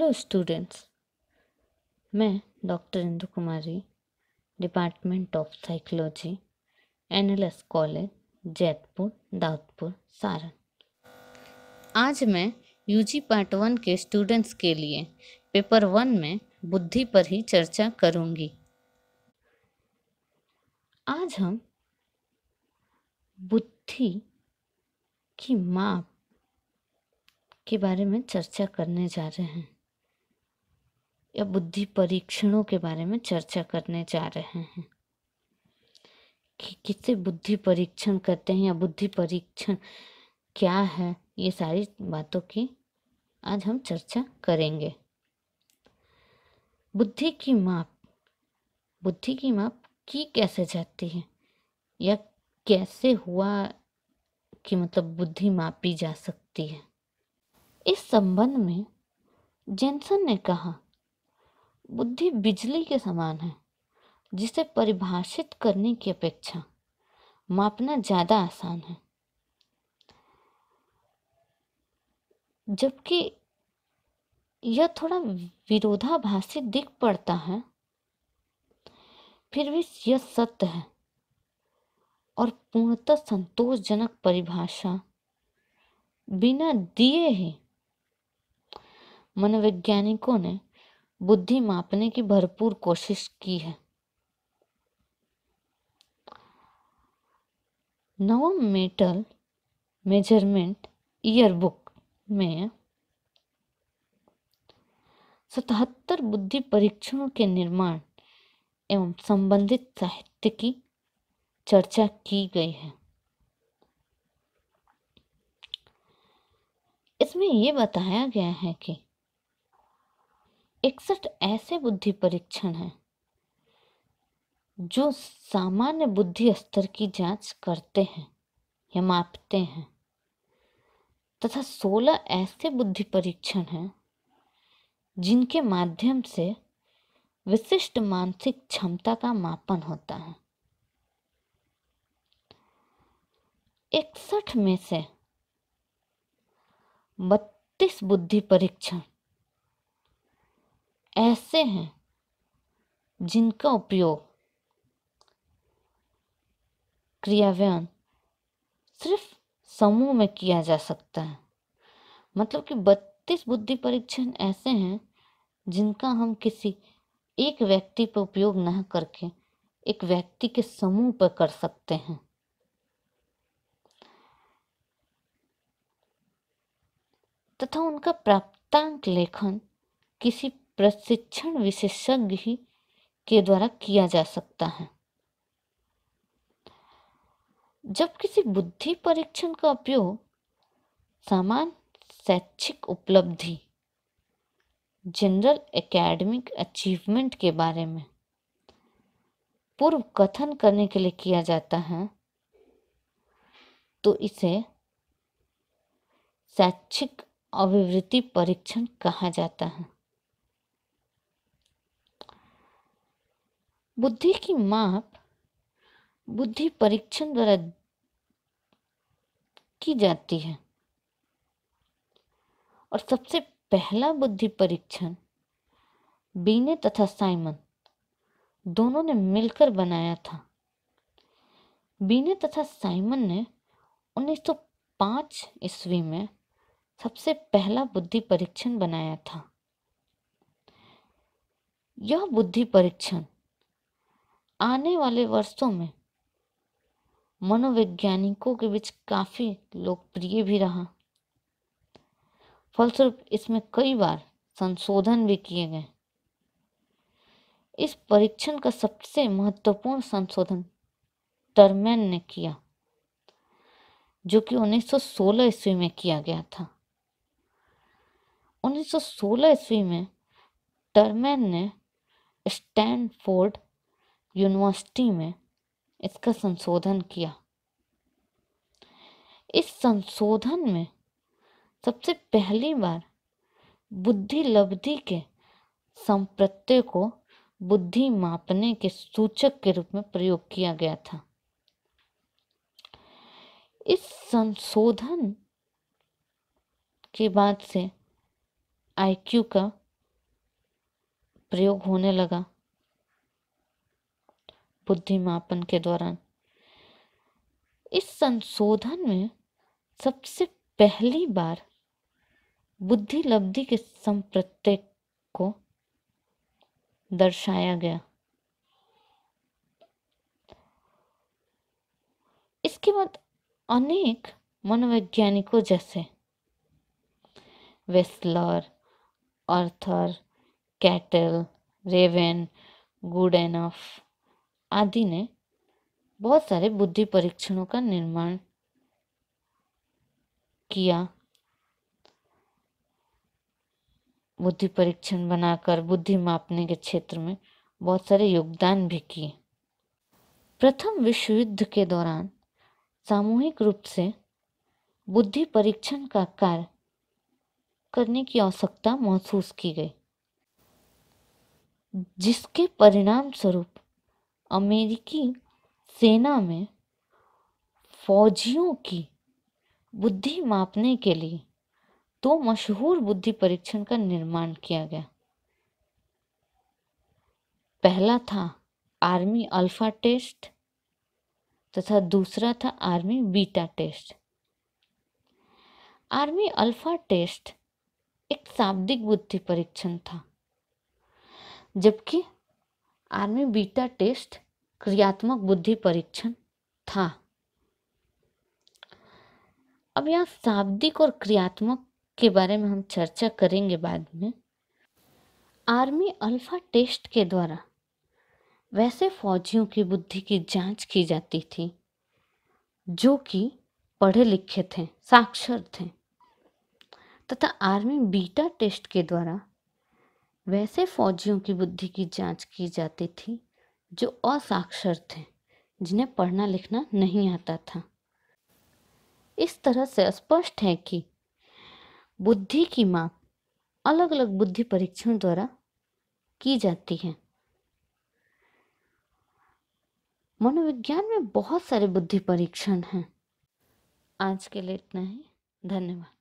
Hello students, मैं doctor Indu Kumari, department of psychology, NLS college, Jaitpur, Daudpur, Saran. आज मैं UG पार्ट 1 के स्टूडेंट्स के लिए पेपर 1 में बुद्धि पर ही चर्चा करूंगी। आज हम बुद्धि की माप के बारे में चर्चा करने जा रहे हैं या बुद्धि परीक्षणों के बारे में चर्चा करने जा रहे हैं कि किसे बुद्धि परीक्षण कहते हैं या बुद्धि परीक्षण क्या है। ये सारी बातों की आज हम चर्चा करेंगे। बुद्धि की माप की कैसे जाती है या कैसे हुआ कि मतलब बुद्धि मापी जा सकती है। इस संबंध में जेनसन ने कहा, बुद्धि बिजली के समान है जिसे परिभाषित करने की अपेक्षा मापना ज़्यादा आसान है, जबकि यह थोड़ा विरोधाभासी दिख पड़ता है, फिर भी यह सत्य है और पूर्णतः संतोषजनक परिभाषा बिना दिए ही मनोवैज्ञानिकों ने बुद्धि मापने की भरपूर कोशिश की है। नवम मेटल मेजरमेंट ईयरबुक में 77 बुद्धि परीक्षणों के निर्माण एवं संबंधित साहित्य की चर्चा की गई है। इसमें यह बताया गया है कि 61 ऐसे बुद्धि परीक्षण हैं जो सामान्य बुद्धि स्तर की जांच करते हैं या मापते हैं, तथा 16 ऐसे बुद्धि परीक्षण हैं जिनके माध्यम से विशिष्ट मानसिक क्षमता का मापन होता है। 61 में से 32 बुद्धि परीक्षण ऐसे हैं जिनका उपयोग क्रियान्वयन सिर्फ समूह में किया जा सकता है। मतलब कि 32 बुद्धि परीक्षण ऐसे हैं जिनका हम किसी एक व्यक्ति पर उपयोग न करके एक व्यक्ति के समूह पर कर सकते हैं। तथा उनका प्राप्तांक लेखन किसी प्रशिक्षण विशेषज्ञ ही के द्वारा किया जा सकता है। जब किसी बुद्धि परीक्षण का उपयोग सामान्य शैक्षिक उपलब्धि जनरल एकेडमिक अचीवमेंट के बारे में पूर्व कथन करने के लिए किया जाता है तो इसे शैक्षिक अभिवृत्ति परीक्षण कहा जाता है। बुद्धि की माप बुद्धि परीक्षण द्वारा की जाती है और सबसे पहला बुद्धि परीक्षण बीने तथा साइमन दोनों ने मिलकर बनाया था। बीने तथा साइमन ने 1905 ईस्वी में सबसे पहला बुद्धि परीक्षण बनाया था। यह बुद्धि परीक्षण आने वाले वर्षों में मनोवैज्ञानिकों के बीच काफी लोकप्रिय भी रहा। फलस्वरूप इसमें कई बार संशोधन भी किए गए। इस परीक्षण का सबसे महत्वपूर्ण संशोधन टरमैन ने किया, जो कि 1916 ईस्वी में किया गया था। 1916 ईस्वी में टरमैन ने स्टैनफोर्ड यूनिवर्सिटी में इसका संशोधन किया। इस संशोधन में सबसे पहली बार बुद्धि लब्धि के संप्रत्यय को बुद्धि मापने के सूचक के रूप में प्रयोग किया गया था। इस संशोधन के बाद से IQ का प्रयोग होने लगा बुद्धि मापन के दौरान। इस संशोधन में सबसे पहली बार बुद्धि लब्धि के संप्रत्यय को दर्शाया गया। इसके बाद अनेक मनोवैज्ञानिकों जैसे वेस्लर, आर्थर, कैटल, रेवेन, गुडेनफ आदि ने बहुत सारे बुद्धि परीक्षणों का निर्माण किया। बुद्धि परीक्षण बनाकर बुद्धि मापने के क्षेत्र में बहुत सारे योगदान भी किए। प्रथम विश्व युद्ध के दौरान सामूहिक रूप से बुद्धि परीक्षण का कार्य करने की आवश्यकता महसूस की गई, जिसके परिणाम स्वरूप अमेरिकी सेना में फौजियों की बुद्धि मापने के लिए दो मशहूर बुद्धि परीक्षण का निर्माण किया गया। पहला था आर्मी अल्फा टेस्ट तथा दूसरा था army beta test. Army alpha test एक शाब्दिक बुद्धि परीक्षण था, जबकि आर्मी बीटा टेस्ट क्रियात्मक बुद्धि परीक्षण था। अब यहाँ शाब्दिक और क्रियात्मक के बारे में हम चर्चा करेंगे बाद में। आर्मी अल्फा टेस्ट के द्वारा वैसे फौजियों की बुद्धि की जांच की जाती थी जो कि पढ़े लिखे थे, साक्षर थे, तथा आर्मी बीटा टेस्ट के द्वारा वैसे फौजियों की बुद्धि की जांच की जाती थी जो असाक्षर थे, जिन्हें पढ़ना लिखना नहीं आता था। इस तरह से स्पष्ट है कि बुद्धि की माप अलग अलग बुद्धि परीक्षण द्वारा की जाती है। मनोविज्ञान में बहुत सारे बुद्धि परीक्षण हैं। आज के लिए इतना ही। धन्यवाद।